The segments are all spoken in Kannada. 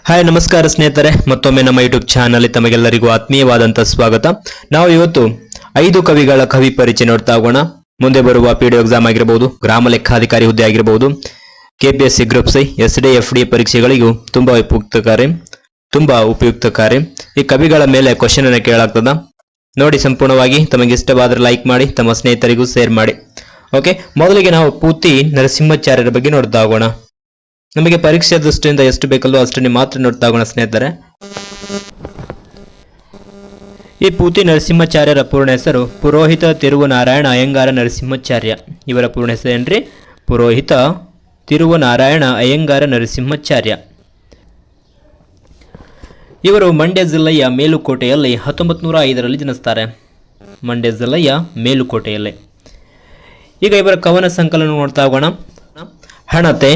ಹಾಯ್ ನಮಸ್ಕಾರ ಸ್ನೇಹಿತರೆ, ಮತ್ತೊಮ್ಮೆ ನಮ್ಮ ಯೂಟ್ಯೂಬ್ ಚಾನಲ್ ತಮಗೆಲ್ಲರಿಗೂ ಆತ್ಮೀಯವಾದಂತಹ ಸ್ವಾಗತ. ನಾವು ಇವತ್ತು 5 ಕವಿಗಳ ಕವಿ ಪರಿಚಯ ನೋಡ್ತಾ ಹೋಗೋಣ. ಮುಂದೆ ಬರುವ ಪಿಡಿಒ ಎಕ್ಸಾಮ್ ಆಗಿರಬಹುದು, ಗ್ರಾಮ ಲೆಕ್ಕಾಧಿಕಾರಿ ಹುದ್ದೆ ಆಗಿರಬಹುದು, KPSC group C, SD FD ಪರೀಕ್ಷೆಗಳಿಗೂ ತುಂಬಾ ಉಪಯುಕ್ತಕಾರಿ. ಈ ಕವಿಗಳ ಮೇಲೆ ಕ್ವಶನ್ ಅನ್ನು ಕೇಳಲಾಗ್ತದ. ನೋಡಿ ಸಂಪೂರ್ಣವಾಗಿ. ತಮಗೆ ಇಷ್ಟವಾದರೆ ಲೈಕ್ ಮಾಡಿ, ತಮ್ಮ ಸ್ನೇಹಿತರಿಗೂ ಶೇರ್ ಮಾಡಿ. ಓಕೆ, ಮೊದಲಿಗೆ ನಾವು ಪೂತಿ ನರಸಿಂಹಾಚಾರ್ಯರ ಬಗ್ಗೆ ನೋಡ್ತಾ ಹೋಗೋಣ. ನಮಗೆ ಪರೀಕ್ಷೆ ದೃಷ್ಟಿಯಿಂದ ಎಷ್ಟು ಬೇಕಲ್ಲೋ ಅಷ್ಟನ್ನೇ ಮಾತ್ರ ನೋಡ್ತಾ ಹೋಗೋಣ ಸ್ನೇಹಿತರೆ. ಈ ಪೂತಿ ನರಸಿಂಹಾಚಾರ್ಯರ ಪೂರ್ಣ ಹೆಸರು ಪುರೋಹಿತ ತಿರುವನಾರಾಯಣ ಅಯ್ಯಂಗಾರ ನರಸಿಂಹಾಚಾರ್ಯ. ಇವರ ಪೂರ್ಣ ಹೆಸರು ಏನ್ರಿ? ಪುರೋಹಿತ ತಿರುವನಾರಾಯಣ ಅಯ್ಯಂಗಾರ ನರಸಿಂಹಾಚಾರ್ಯ. ಇವರು ಮಂಡ್ಯ ಜಿಲ್ಲೆಯ ಮೇಲುಕೋಟೆಯಲ್ಲಿ 1905ರಲ್ಲಿ ಜನಿಸ್ತಾರೆ. ಮಂಡ್ಯ ಜಿಲ್ಲೆಯ ಮೇಲುಕೋಟೆಯಲ್ಲಿ. ಈಗ ಇವರ ಕವನ ಸಂಕಲನ ನೋಡ್ತಾ ಹೋಗೋಣ. ಹಣತೆ,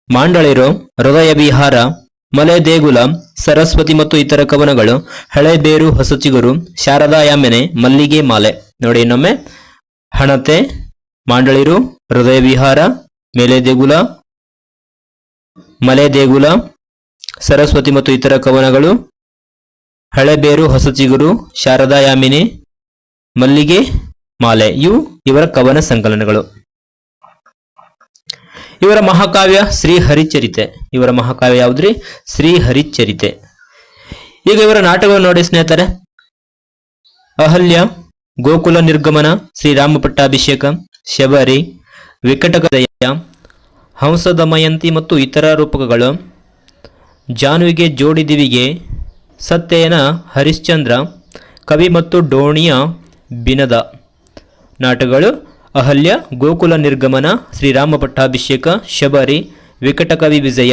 ಮಾಂಡಳಿರು, ಹೃದಯ ವಿಹಾರ, ಮಲೆ ದೇಗುಲ, ಸರಸ್ವತಿ ಮತ್ತು ಇತರ ಕವನಗಳು, ಹಳೆಬೇರು ಹೊಸಚಿಗುರು, ಶಾರದಾ ಯಾಮೆನೆ, ಮಲ್ಲಿಗೆ ಮಾಲೆ. ನೋಡಿ ಇನ್ನೊಮ್ಮೆ: ಹಣತೆ, ಮಾಂಡಳಿರು, ಹೃದಯ ವಿಹಾರ, ಮಲೆ ದೇಗುಲ, ಸರಸ್ವತಿ ಮತ್ತು ಇತರ ಕವನಗಳು, ಹಳೆಬೇರು ಹೊಸಚಿಗುರು, ಶಾರದಾ ಯಾಮಿನಿ, ಮಲ್ಲಿಗೆ ಮಾಲೆ. ಇವು ಇವರ ಕವನ ಸಂಕಲನಗಳು. ಇವರ ಮಹಾಕಾವ್ಯ ಶ್ರೀ ಹರಿಚರಿತೆ. ಇವರ ಮಹಾಕಾವ್ಯ ಯಾವುದ್ರಿ? ಶ್ರೀ ಹರಿಚರಿತೆ. ಈಗ ಇವರ ನಾಟಕವನ್ನು ನೋಡಿ ಸ್ನೇಹಿತರೆ. ಅಹಲ್ಯ, ಗೋಕುಲ ನಿರ್ಗಮನ, ಶ್ರೀರಾಮ ಪಟ್ಟಾಭಿಷೇಕ, ಶಬರಿ, ವಿಕಟಕದಯ, ಹಂಸದಮಯಂತಿ ಮತ್ತು ಇತರ ರೂಪಕಗಳು, ಜಾನ್ವಿಗೆ ಜೋಡಿದಿವಿಗೆ, ಸತ್ಯಯನ ಹರಿಶ್ಚಂದ್ರ, ಕವಿ ಮತ್ತು ಡೋಣಿಯ ಬಿನದ. ನಾಟಕಗಳು: ಅಹಲ್ಯ, ಗೋಕುಲ ನಿರ್ಗಮನ, ಶ್ರೀರಾಮ ಪಟ್ಟಾಭಿಷೇಕ, ಶಬರಿ, ವಿಕಟಕವಿ ವಿಜಯ,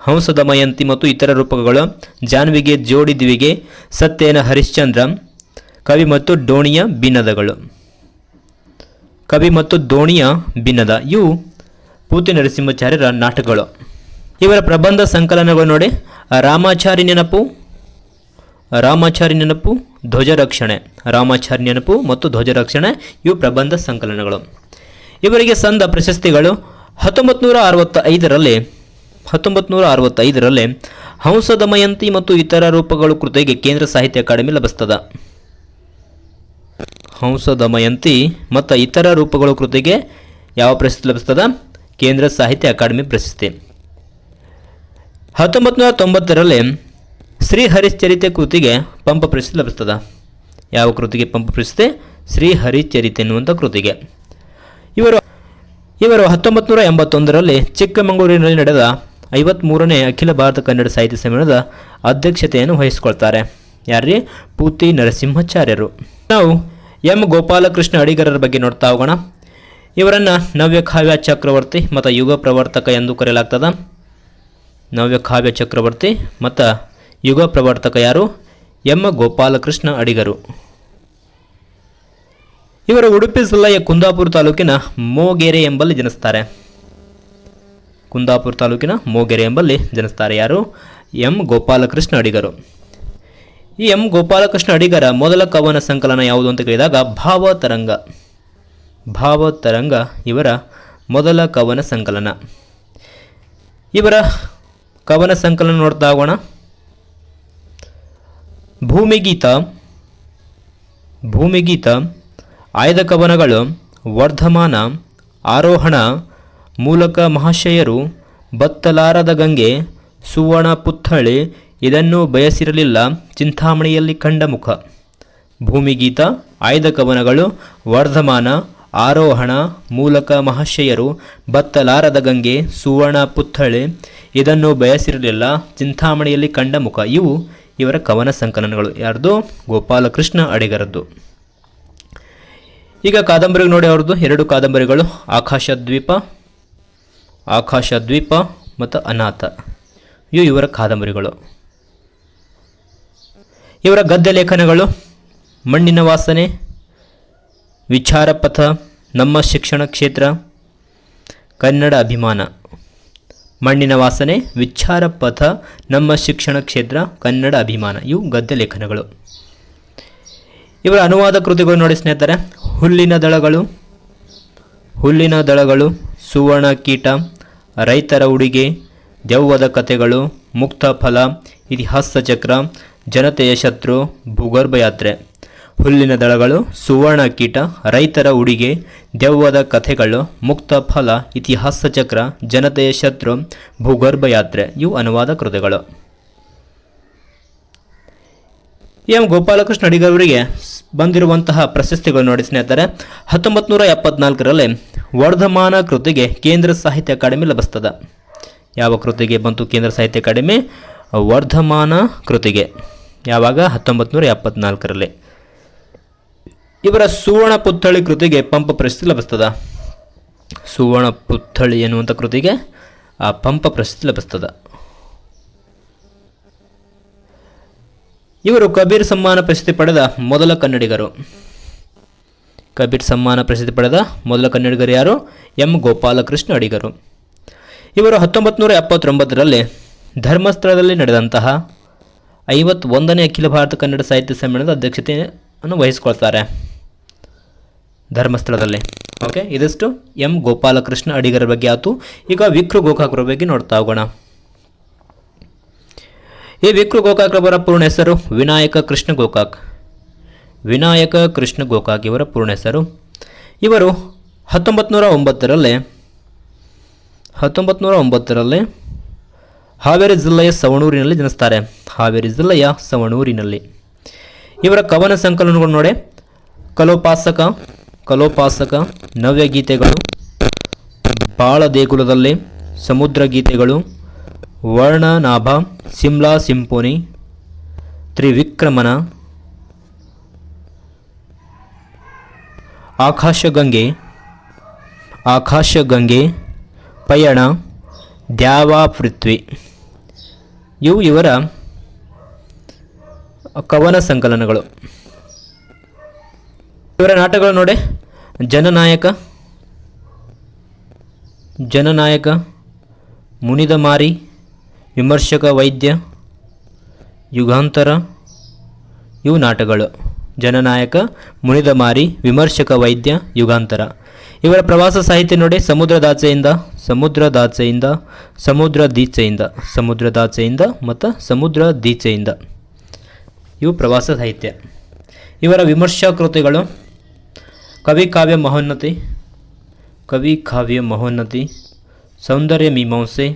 ಹಂಸದಮಯಂತಿ ಮತ್ತು ಇತರ ರೂಪಕಗಳು, ಜಾನ್ವಿಗೆ ಜೋಡಿದಿವಿಗೆ, ಸತ್ಯಯನ ಹರಿಶ್ಚಂದ್ರ, ಕವಿ ಮತ್ತು ಡೋಣಿಯ ಬಿನದ. ಇವು ಪೂತಿ ನರಸಿಂಹಾಚಾರ್ಯರ ನಾಟಕಗಳು. ಇವರ ಪ್ರಬಂಧ ಸಂಕಲನಗಳು ನೋಡಿ. ರಾಮಾಚಾರಿ ನೆನಪು, ಧ್ವಜರಕ್ಷಣೆ. ರಾಮಾಚಾರಿ ನೆನಪು ಮತ್ತು ಧ್ವಜರಕ್ಷಣೆ ಇವು ಪ್ರಬಂಧ ಸಂಕಲನಗಳು. ಇವರಿಗೆ ಸಂದ ಪ್ರಶಸ್ತಿಗಳು: 1965ರಲ್ಲಿ ಹಂಸದಮಯಂತಿ ಮತ್ತು ಇತರ ರೂಪಗಳು ಕೃತಿಗೆ ಕೇಂದ್ರ ಸಾಹಿತ್ಯ ಅಕಾಡೆಮಿ ಲಭಿಸ್ತದ. ಹಂಸದಮಯಂತಿ ಮತ್ತು ಇತರ ರೂಪಗಳು ಕೃತಿಗೆ ಯಾವ ಪ್ರಶಸ್ತಿ ಲಭಿಸ್ತದ? ಕೇಂದ್ರ ಸಾಹಿತ್ಯ ಅಕಾಡೆಮಿ ಪ್ರಶಸ್ತಿ. 1990ರಲ್ಲಿ ಶ್ರೀ ಹರಿಚರಿತೆ ಕೃತಿಗೆ ಪಂಪ ಪ್ರಶಸ್ತಿ ಲಭಿಸ್ತದ. ಯಾವ ಕೃತಿಗೆ ಪಂಪ ಪ್ರಶಸ್ತಿ? ಶ್ರೀ ಹರಿಚರಿತೆ ಎನ್ನುವಂಥ ಕೃತಿಗೆ. ಇವರು 1981ರಲ್ಲಿ ಚಿಕ್ಕಮಗಳೂರಿನಲ್ಲಿ ನಡೆದ 53ನೇ ಅಖಿಲ ಭಾರತ ಕನ್ನಡ ಸಾಹಿತ್ಯ ಸಮ್ಮೇಳನದ ಅಧ್ಯಕ್ಷತೆಯನ್ನು ವಹಿಸಿಕೊಳ್ತಾರೆ. ಯಾರ್ರೀ? ಪೂತಿ ನರಸಿಂಹಾಚಾರ್ಯರು. ನಾವು ಎಂ ಗೋಪಾಲಕೃಷ್ಣ ಅಡಿಗರರ ಬಗ್ಗೆ ನೋಡ್ತಾ ಹೋಗೋಣ. ಇವರನ್ನು ನವ್ಯಕಾವ್ಯ ಚಕ್ರವರ್ತಿ ಮತ್ತು ಯುಗ ಪ್ರವರ್ತಕ ಎಂದು ಕರೆಯಲಾಗ್ತದ. ನವ್ಯಕಾವ್ಯ ಚಕ್ರವರ್ತಿ ಮತ್ತು ಯುಗ ಪ್ರವರ್ತಕ ಯಾರು? ಎಂ ಗೋಪಾಲಕೃಷ್ಣ ಅಡಿಗರು. ಇವರು ಉಡುಪಿ ಜಿಲ್ಲೆಯ ಕುಂದಾಪುರ ತಾಲೂಕಿನ ಮೋಗೆರೆ ಎಂಬಲ್ಲಿ ಜನಿಸ್ತಾರೆ. ಯಾರು? ಎಂ ಗೋಪಾಲಕೃಷ್ಣ ಅಡಿಗರು. ಈ ಎಂ ಗೋಪಾಲಕೃಷ್ಣ ಅಡಿಗರ ಮೊದಲ ಕವನ ಸಂಕಲನ ಯಾವುದು ಅಂತ ಕೇಳಿದಾಗ ಭಾವತರಂಗ ಇವರ ಮೊದಲ ಕವನ ಸಂಕಲನ. ಇವರ ಕವನ ಸಂಕಲನ ನೋಡ್ತಾ ಹೋಗೋಣ. ಭೂಮಿಗೀತ, ಆಯ್ದ ಕವನಗಳು, ವರ್ಧಮಾನ, ಆರೋಹಣ, ಮೂಲಕ ಮಹಾಶಯರು, ಬತ್ತಲಾರದ ಗಂಗೆ, ಸುವರ್ಣ ಪುತ್ಥಳಿ, ಇದನ್ನು ಬಯಸಿರಲಿಲ್ಲ ಚಿಂತಾಮಣಿಯಲ್ಲಿ ಕಂಡ ಮುಖ. ಭೂಮಿಗೀತ, ಆಯ್ದ ಕವನಗಳು, ವರ್ಧಮಾನ, ಆರೋಹಣ, ಮೂಲಕ ಮಹಾಶಯರು, ಬತ್ತಲಾರದ ಗಂಗೆ, ಸುವರ್ಣ ಪುತ್ಥಳಿ, ಇದನ್ನು ಬಯಸಿರಲಿಲ್ಲ ಚಿಂತಾಮಣಿಯಲ್ಲಿ ಕಂಡ ಮುಖ. ಇವು ಇವರ ಕವನ ಸಂಕಲನಗಳು. ಯಾರ್ದು? ಗೋಪಾಲಕೃಷ್ಣ ಅಡಿಗರದ್ದು. ಈಗ ಕಾದಂಬರಿಗೆ ನೋಡಿ. ಅವ್ರದ್ದು 2 ಕಾದಂಬರಿಗಳು: ಆಕಾಶದ್ವೀಪ ಮತ್ತು ಅನಾಥ. ಇವು ಇವರ ಕಾದಂಬರಿಗಳು. ಇವರ ಗದ್ಯ ಲೇಖನಗಳು: ಮಣ್ಣಿನ ವಾಸನೆ, ವಿಚಾರ ಪಥ, ನಮ್ಮ ಶಿಕ್ಷಣ ಕ್ಷೇತ್ರ, ಕನ್ನಡ ಅಭಿಮಾನ. ಮಣ್ಣಿನ ವಾಸನೆ, ವಿಚಾರ ಪಥ, ನಮ್ಮ ಶಿಕ್ಷಣ ಕ್ಷೇತ್ರ, ಕನ್ನಡ ಅಭಿಮಾನ. ಇವು ಗದ್ಯ ಲೇಖನಗಳು. ಇವರ ಅನುವಾದ ಕೃತಿಗಳು ನೋಡಿ ಸ್ನೇಹಿತರೆ. ಹುಲ್ಲಿನ ದಳಗಳು, ಸುವರ್ಣ ಕೀಟ, ರೈತರ ಉಡುಗೆ, ದೆವ್ವದ ಕಥೆಗಳು, ಮುಕ್ತ ಫಲ, ಇತಿಹಾಸ ಚಕ್ರ, ಜನತೆಯ ಶತ್ರು, ಭೂಗರ್ಭ ಯಾತ್ರೆ. ಹುಲ್ಲಿನ ದಳಗಳು, ಸುವರ್ಣ ಕೀಟ, ರೈತರ ಉಡಿಗೆ, ದೆವ್ವದ ಕಥೆಗಳು, ಮುಕ್ತ ಫಲ, ಇತಿಹಾಸ ಚಕ್ರ, ಜನತೆಯ ಶತ್ರು, ಭೂಗರ್ಭ ಯಾತ್ರೆ ಇವು ಅನುವಾದ ಕೃತಿಗಳು. ಎಂ ಗೋಪಾಲಕೃಷ್ಣ ಅಡಿಗರವರಿಗೆ ಬಂದಿರುವಂತಹ ಪ್ರಶಸ್ತಿಗಳು ನೋಡಿ ಸ್ನೇಹಿತರೆ. 1974ರಲ್ಲಿ ವರ್ಧಮಾನ ಕೃತಿಗೆ ಕೇಂದ್ರ ಸಾಹಿತ್ಯ ಅಕಾಡೆಮಿ ಲಭಿಸ್ತದೆ. ಯಾವ ಕೃತಿಗೆ ಬಂತು ಕೇಂದ್ರ ಸಾಹಿತ್ಯ ಅಕಾಡೆಮಿ? ವರ್ಧಮಾನ ಕೃತಿಗೆ. ಯಾವಾಗ? 1974ರಲ್ಲಿ. ಇವರ ಸುವರ್ಣ ಪುತ್ಥಳಿ ಕೃತಿಗೆ ಪಂಪ ಪ್ರಶಸ್ತಿ ಲಭಿಸ್ತದ. ಸುವರ್ಣ ಪುತ್ಥಳಿ ಎನ್ನುವಂಥ ಕೃತಿಗೆ ಆ ಪಂಪ ಪ್ರಶಸ್ತಿ ಲಭಿಸ್ತದ. ಇವರು ಕಬೀರ್ ಸಮ್ಮಾನ ಪ್ರಶಸ್ತಿ ಪಡೆದ ಮೊದಲ ಕನ್ನಡಿಗರು. ಕಬೀರ್ ಸಮ್ಮಾನ ಪ್ರಶಸ್ತಿ ಪಡೆದ ಮೊದಲ ಕನ್ನಡಿಗರು ಯಾರು? ಎಂ ಗೋಪಾಲಕೃಷ್ಣ ಅಡಿಗರು. ಇವರು 1979ರಲ್ಲಿ ಧರ್ಮಸ್ಥಳದಲ್ಲಿ ನಡೆದಂತಹ 51ನೇ ಅಖಿಲ ಭಾರತ ಕನ್ನಡ ಸಾಹಿತ್ಯ ಸಮ್ಮೇಳನದ ಅಧ್ಯಕ್ಷತೆಯನ್ನು ವಹಿಸಿಕೊಳ್ತಾರೆ ಧರ್ಮಸ್ಥಳದಲ್ಲಿ. ಓಕೆ, ಇದಿಷ್ಟು ಎಂ ಗೋಪಾಲಕೃಷ್ಣ ಅಡಿಗರ ಬಗ್ಗೆ ಆಯಿತು. ಈಗ ವಿಕ್ರು ಗೋಕಾಕ್ರ ಬಗ್ಗೆ ನೋಡ್ತಾ ಹೋಗೋಣ. ಈ ವಿಕ್ರು ಗೋಕಾಕ್ರವರ ಪೂರ್ಣ ಹೆಸರು ವಿನಾಯಕ ಕೃಷ್ಣ ಗೋಕಾಕ್. ವಿನಾಯಕ ಕೃಷ್ಣ ಗೋಕಾಕ್ ಇವರ ಪೂರ್ಣ ಹೆಸರು. ಇವರು 1909ರಲ್ಲಿ ಹಾವೇರಿ ಜಿಲ್ಲೆಯ ಸವಣೂರಿನಲ್ಲಿ ಜನಿಸ್ತಾರೆ. ಹಾವೇರಿ ಜಿಲ್ಲೆಯ ಸವಣೂರಿನಲ್ಲಿ. ಇವರ ಕವನ ಸಂಕಲನಗಳು ನೋಡಿ: ಕಲೋಪಾಸಕ, ನವ್ಯ ಗೀತೆಗಳು, ಬಾಳ ದೇಗುಲದಲ್ಲಿ, ಸಮುದ್ರ ಗೀತೆಗಳು, ವರ್ಣನಾಭ, ಸಿಮ್ಲಾ ಸಿಂಫೋನಿ, ತ್ರಿವಿಕ್ರಮನ, ಆಕಾಶಗಂಗೆ, ಪಯಣ, ದ್ಯಾವಾ ಪೃಥ್ವಿ ಇವು ಇವರ ಕವನ ಸಂಕಲನಗಳು. ಇವರ ನಾಟಕಗಳು ನೋಡಿ: ಜನನಾಯಕ, ಮುನಿದ ಮಾರಿ, ವಿಮರ್ಶಕ ವೈದ್ಯ, ಯುಗಾಂತರ ಇವು ನಾಟಕಗಳು. ಜನನಾಯಕ, ಮುನಿದ ಮಾರಿ, ವಿಮರ್ಶಕ ವೈದ್ಯ, ಯುಗಾಂತರ. ಇವರ ಪ್ರವಾಸ ಸಾಹಿತ್ಯ ನೋಡಿ: ಸಮುದ್ರದಾಚೆಯಿಂದ ಮತ್ತು ಸಮುದ್ರದೀಚೆಯಿಂದ ಇವು ಪ್ರವಾಸ ಸಾಹಿತ್ಯ. ಇವರ ವಿಮರ್ಶಾ ಕೃತಿಗಳು: ಕವಿ ಕಾವ್ಯ ಮಹೋನ್ನತಿ, ಸೌಂದರ್ಯ ಮೀಮಾಂಸೆ,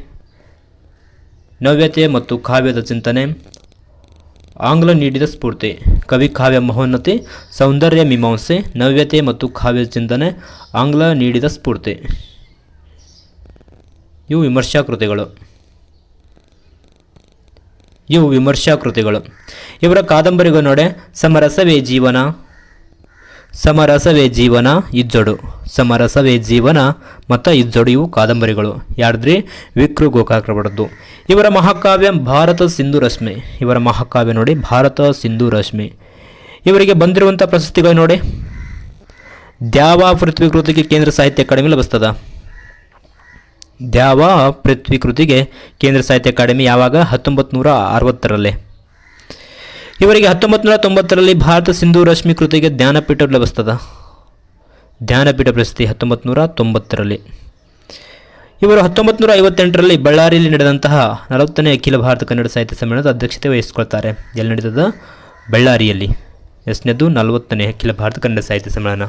ನವ್ಯತೆ ಮತ್ತು ಕಾವ್ಯದ ಚಿಂತನೆ, ಆಂಗ್ಲ ನೀಡಿದ ಸ್ಫೂರ್ತಿ. ಕವಿ ಕಾವ್ಯ ಮಹೋನ್ನತಿ, ಸೌಂದರ್ಯ ಮೀಮಾಂಸೆ, ನವ್ಯತೆ ಮತ್ತು ಕಾವ್ಯದ ಚಿಂತನೆ, ಆಂಗ್ಲ ನೀಡಿದ ಸ್ಫೂರ್ತಿ ಇವು ವಿಮರ್ಶಾ ಕೃತಿಗಳು. ಇವರ ಕಾದಂಬರಿಗಳು ನೋಡಿ: ಸಮರಸವೇ ಜೀವನ, ಇಜ್ಜಡು ಮತ್ತು ಇಜ್ಜಡು ಇವು ಕಾದಂಬರಿಗಳು. ಯಾರ್ದ್ರಿ? ವಿಕ್ರು ಗೋಕಾಕ್ರ ಬಡದ್ದು. ಇವರ ಮಹಾಕಾವ್ಯ ಭಾರತ ಸಿಂಧು ರಶ್ಮಿ. ಇವರ ಮಹಾಕಾವ್ಯ ನೋಡಿ ಭಾರತ ಸಿಂಧು ರಶ್ಮಿ. ಇವರಿಗೆ ಬಂದಿರುವಂಥ ಪ್ರಶಸ್ತಿಗಳು ನೋಡಿ: ದ್ಯಾವಾ ಪೃಥ್ವಿ ಕೃತಿಗೆ ಕೇಂದ್ರ ಸಾಹಿತ್ಯ ಅಕಾಡೆಮಿ ಲಭಿಸ್ತದ. ದ್ಯಾವಾ ಪೃಥ್ವಿ ಕೃತಿಗೆ ಕೇಂದ್ರ ಸಾಹಿತ್ಯ ಅಕಾಡೆಮಿ ಯಾವಾಗ? 1960ರಲ್ಲಿ. ಇವರಿಗೆ 1990ರಲ್ಲಿ ಭಾರತ ಸಿಂಧು ರಶ್ಮಿ ಕೃತಿಗೆ ಜ್ಞಾನಪೀಠ ಲಭಿಸ್ತದ. ಜ್ಞಾನಪೀಠ ಪ್ರಶಸ್ತಿ 1990ರಲ್ಲಿ. ಇವರು 1958ರಲ್ಲಿ ಬಳ್ಳಾರಿಯಲ್ಲಿ ನಡೆದಂತಹ 40ನೇ ಅಖಿಲ ಭಾರತ ಕನ್ನಡ ಸಾಹಿತ್ಯ ಸಮ್ಮೇಳನದ ಅಧ್ಯಕ್ಷತೆ ವಹಿಸಿಕೊಳ್ತಾರೆ. ಎಲ್ಲಿ ನಡೆದದ? ಬಳ್ಳಾರಿಯಲ್ಲಿ. ಎಷ್ಟನೇದು? 40ನೇ ಅಖಿಲ ಭಾರತ ಕನ್ನಡ ಸಾಹಿತ್ಯ ಸಮ್ಮೇಳನ.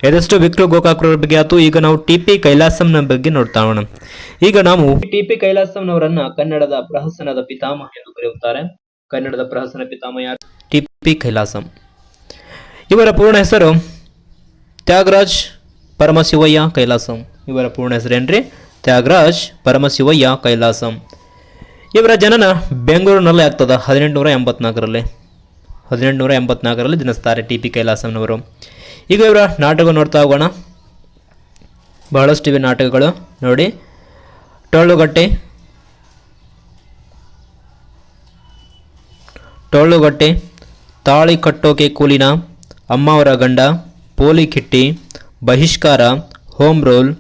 ಇದಷ್ಟು ವಿಕ್ರು ಗೋಕಾಕ್ರ ಬಗ್ಗೆ ಆಯಿತು. ಈಗ ನಾವು ಟಿ.ಪಿ. ಕೈಲಾಸಂನ ಬಗ್ಗೆ ನೋಡ್ತಾ ಹೋಗೋಣ. ಈಗ ನಾವು ಟಿ.ಪಿ. ಕೈಲಾಸಂನವರನ್ನ ಕನ್ನಡದ ಪ್ರಹಸನದ ಪಿತಾಮಹ ಎಂದು ಕರೆಯುತ್ತಾರೆ. ಕನ್ನಡದ ಪ್ರಹಸನ ಪಿತಾಮಹ ಯಾರು? ಟಿ.ಪಿ. ಕೈಲಾಸಂ. ಇವರ ಪೂರ್ಣ ಹೆಸರು ತ್ಯಾಗರಾಜ್ ಪರಮಶಿವಯ್ಯ ಕೈಲಾಸಂ. ಇವರ ಪೂರ್ಣ ಹೆಸರೇನ್ರಿ? ತ್ಯಾಗರಾಜ್ ಪರಮಶಿವಯ್ಯ ಕೈಲಾಸಂ. ಇವರ ಜನನ ಬೆಂಗಳೂರಿನಲ್ಲಿ ಆಗ್ತದ 1884ರಲ್ಲಿ ಜನಿಸ್ತಾರೆ ಟಿ.ಪಿ. ಕೈಲಾಸಂನವರು. ಈಗ ಇವರ ನಾಟಕ ನೋಡ್ತಾ ಹೋಗೋಣ. ಬಹಳಷ್ಟು ಇವೆ ನಾಟಕಗಳು ನೋಡಿ: ಟೊಳ್ಳುಗಟ್ಟೆ, ತಾಳಿ ಕಟ್ಟೋಕೆ ಕೂಲಿನ, ಅಮ್ಮವರ ಗಂಡ, ಪೋಲಿ ಕಿಟ್ಟಿ, ಬಹಿಷ್ಕಾರ, ಹೋಮ್ ರೋಲ್,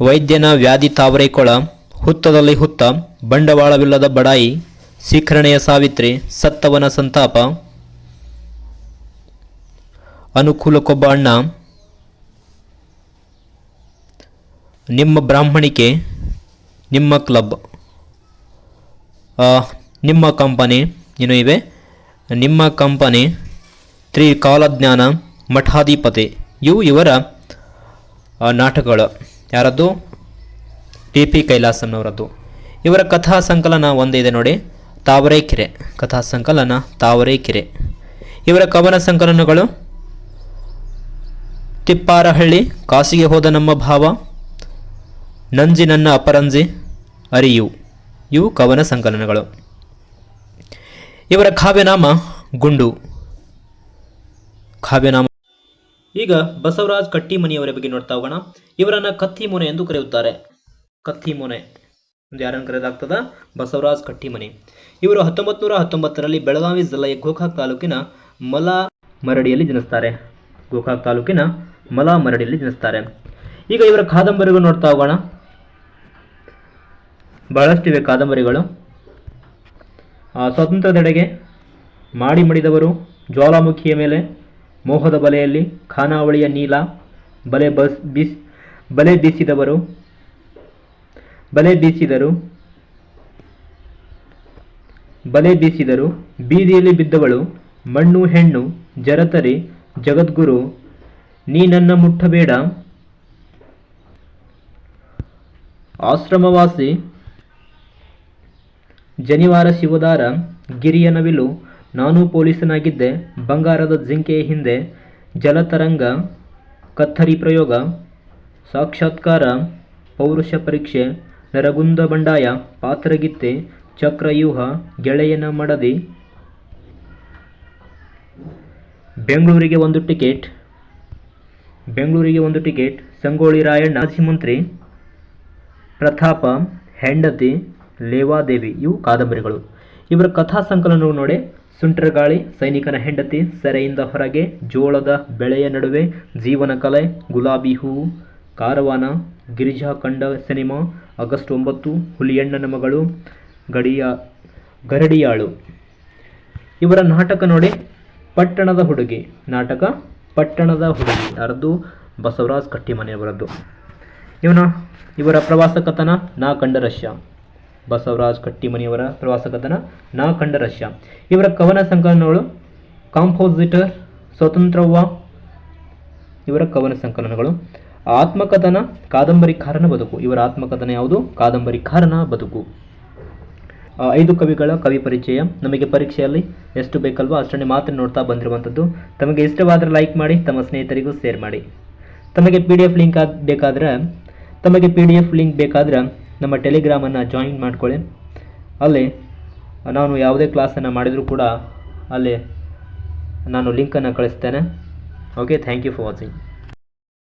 ವೈದ್ಯನ ವ್ಯಾಧಿ ತಾವರೆಕೊಳ, ಹುತ್ತದಲ್ಲಿ ಹುತ್ತ, ಬಂಡವಾಳವಿಲ್ಲದ ಬಡಾಯಿ, ಶಿಖರಣೆಯ ಸಾವಿತ್ರಿ, ಸತ್ತವನ ಸಂತಾಪ, ಅನುಕೂಲಕ್ಕೊಬ್ಬ ಅಣ್ಣ, ನಿಮ್ಮ ಬ್ರಾಹ್ಮಣಿಕೆ, ನಿಮ್ಮ ಕ್ಲಬ್ ನಿಮ್ಮ ಕಂಪನಿ ಇನ್ನು ಇವೆ. ನಿಮ್ಮ ಕಂಪನಿ, ತ್ರಿಕಾಲಜ್ಞಾನ, ಮಠಾಧಿಪತಿ ಇವು ಇವರ ನಾಟಕಗಳು. ಯಾರದ್ದು? TP ಕೈಲಾಸಂನವರದ್ದು. ಇವರ ಕಥಾ ಸಂಕಲನ ಒಂದಿದೆ ನೋಡಿ, ತಾವರೆಕೆರೆ ಕಥಾ ಸಂಕಲನ, ತಾವರೆಕೆರೆ. ಇವರ ಕವನ ಸಂಕಲನಗಳು ತಿಪ್ಪಾರಹಳ್ಳಿ, ಕಾಸಿಗೆ ಹೋದ ನಮ್ಮ ಭಾವ, ನಂಜಿ ನನ್ನ ಅಪರಂಜಿ, ಅರಿಯು ಇವು ಕವನ ಸಂಕಲನಗಳು. ಇವರ ಕಾವ್ಯನಾಮ ಗುಂಡು, ಕಾವ್ಯನಾಮ. ಈಗ ಬಸವರಾಜ್ ಕಟ್ಟಿಮನಿಯವರ ಬಗ್ಗೆ ನೋಡ್ತಾ ಹೋಗೋಣ. ಇವರನ್ನ ಕತ್ತಿಮೊನೆ ಎಂದು ಕರೆಯುತ್ತಾರೆ. ಕತ್ತಿಮೊನೆ ಎಂದು ಯಾರನ್ನು ಕರೆಯಲಾಗ್ತದ? ಬಸವರಾಜ್ ಕಟ್ಟಿಮನಿ. ಇವರು 1919ರಲ್ಲಿ ಬೆಳಗಾವಿ ಜಿಲ್ಲೆಯ ಗೋಕಾಕ್ ತಾಲೂಕಿನ ಮಲಮರಡಿಯಲ್ಲಿ ಜನಿಸ್ತಾರೆ. ಗೋಕಾಕ್ ತಾಲೂಕಿನ ಮಲಮರಡಿಯಲ್ಲಿ ಜನಿಸ್ತಾರೆ. ಈಗ ಇವರ ಕಾದಂಬರಿಗಳು ನೋಡ್ತಾ ಹೋಗೋಣ. ಬಹಳಷ್ಟಿವೆ ಕಾದಂಬರಿಗಳು. ಸ್ವಾತಂತ್ರ್ಯದೆಡೆಗೆ, ಮಾಡಿ ಮಡಿದವರು, ಜ್ವಾಲಾಮುಖಿಯ ಮೇಲೆ, ಮೋಹದ ಬಲೆಯಲ್ಲಿ, ಖಾನಾವಳಿಯ ನೀಲ, ಬಲೆ ಬೀಸಿದರು, ಬೀದಿಯಲ್ಲಿ ಬಿದ್ದವಳು, ಮಣ್ಣು ಹೆಣ್ಣು, ಜರತರಿ, ಜಗದ್ಗುರು, ನೀ ನನ್ನ ಮುಟ್ಟಬೇಡ, ಆಶ್ರಮವಾಸಿ, ಜನಿವಾರ ಶಿವದಾರ, ಗಿರಿಯ ನವಿಲು, ನಾನು ಪೊಲೀಸನಾಗಿದ್ದೆ, ಬಂಗಾರದ ಜಿಂಕೆಯ ಹಿಂದೆ, ಜಲತರಂಗ, ಕತ್ತರಿ ಪ್ರಯೋಗ, ಸಾಕ್ಷಾತ್ಕಾರ, ಪೌರುಷ ಪರೀಕ್ಷೆ, ನರಗುಂದ ಬಂಡಾಯ, ಪಾತ್ರಗಿತ್ತೆ, ಚಕ್ರವ್ಯೂಹ, ಗೆಳೆಯನ ಮಡದಿ, ಬೆಂಗಳೂರಿಗೆ ಒಂದು ಟಿಕೆಟ್, ಸಂಗೊಳ್ಳಿ ರಾಯಣ್ಣ, ಮಾಜಿ ಮಂತ್ರಿ, ಪ್ರತಾಪ, ಹೆಂಡತಿ, ಲೇವಾದೇವಿ ಇವು ಕಾದಂಬರಿಗಳು. ಇವರ ಕಥಾ ಸಂಕಲನವು ನೋಡಿ, ಸುಂಟರಗಾಳಿ, ಸೈನಿಕನ ಹೆಂಡತಿ, ಸೆರೆಯಿಂದ ಹೊರಗೆ, ಜೋಳದ ಬೆಳೆಯ ನಡುವೆ, ಜೀವನ ಕಲೆ, ಗುಲಾಬಿ ಹೂವು, ಕಾರವಾನ, ಗಿರಿಜಾ ಕಂಡ ಸಿನಿಮಾ, ಆಗಸ್ಟ್ 9, ಹುಲಿಯಣ್ಣನ ಮಗಳು, ಗರಡಿಯಾಳು. ಇವರ ನಾಟಕ ನೋಡಿ, ಪಟ್ಟಣದ ಹುಡುಗಿ. ನಾಟಕ ಪಟ್ಟಣದ ಹುಡುಗಿ ಯಾರದ್ದು? ಬಸವರಾಜ್ ಕಟ್ಟಿಮನಿಯವರದ್ದು. ಇವರ ಪ್ರವಾಸ ಕಥನ ನಾ ಕಂಡ ರಷ್ಯ. ಬಸವರಾಜ್ ಕಟ್ಟಿಮನಿಯವರ ಪ್ರವಾಸ ಕಥನ ನಾ ಕಂಡ ರಷ್ಯ. ಇವರ ಕವನ ಸಂಕಲನಗಳು ಕಾಂಪೋಸಿಟರ್, ಸ್ವತಂತ್ರವ್ವ ಇವರ ಕವನ ಸಂಕಲನಗಳು. ಆತ್ಮಕಥನ ಕಾದಂಬರಿಕಾರನ ಬದುಕು. ಇವರ ಆತ್ಮಕಥನ ಯಾವುದು? ಕಾದಂಬರಿಕಾರನ ಬದುಕು. 5 ಕವಿಗಳ ಕವಿ ಪರಿಚಯ. ನಮಗೆ ಪರೀಕ್ಷೆಯಲ್ಲಿ ಎಷ್ಟು ಬೇಕಲ್ವೋ ಅಷ್ಟನ್ನೇ ಮಾತ್ರ ನೋಡ್ತಾ ಬಂದಿರುವಂಥದ್ದು. ತಮಗೆ ಇಷ್ಟವಾದರೆ ಲೈಕ್ ಮಾಡಿ, ತಮ್ಮ ಸ್ನೇಹಿತರಿಗೂ ಶೇರ್ ಮಾಡಿ. ತಮಗೆ PDF ಲಿಂಕ್ ಬೇಕಾದ್ರೆ ನಮ್ಮ ಟೆಲಿಗ್ರಾಮನ್ನು ಜಾಯಿನ್ ಮಾಡ್ಕೊಳ್ಳಿ. ಅಲ್ಲಿ ನಾನು ಯಾವುದೇ ಕ್ಲಾಸನ್ನು ಮಾಡಿದರೂ ಕೂಡ ಅಲ್ಲಿ ನಾನು ಲಿಂಕನ್ನು ಕಳಿಸ್ತೇನೆ. Okay, thank you for watching.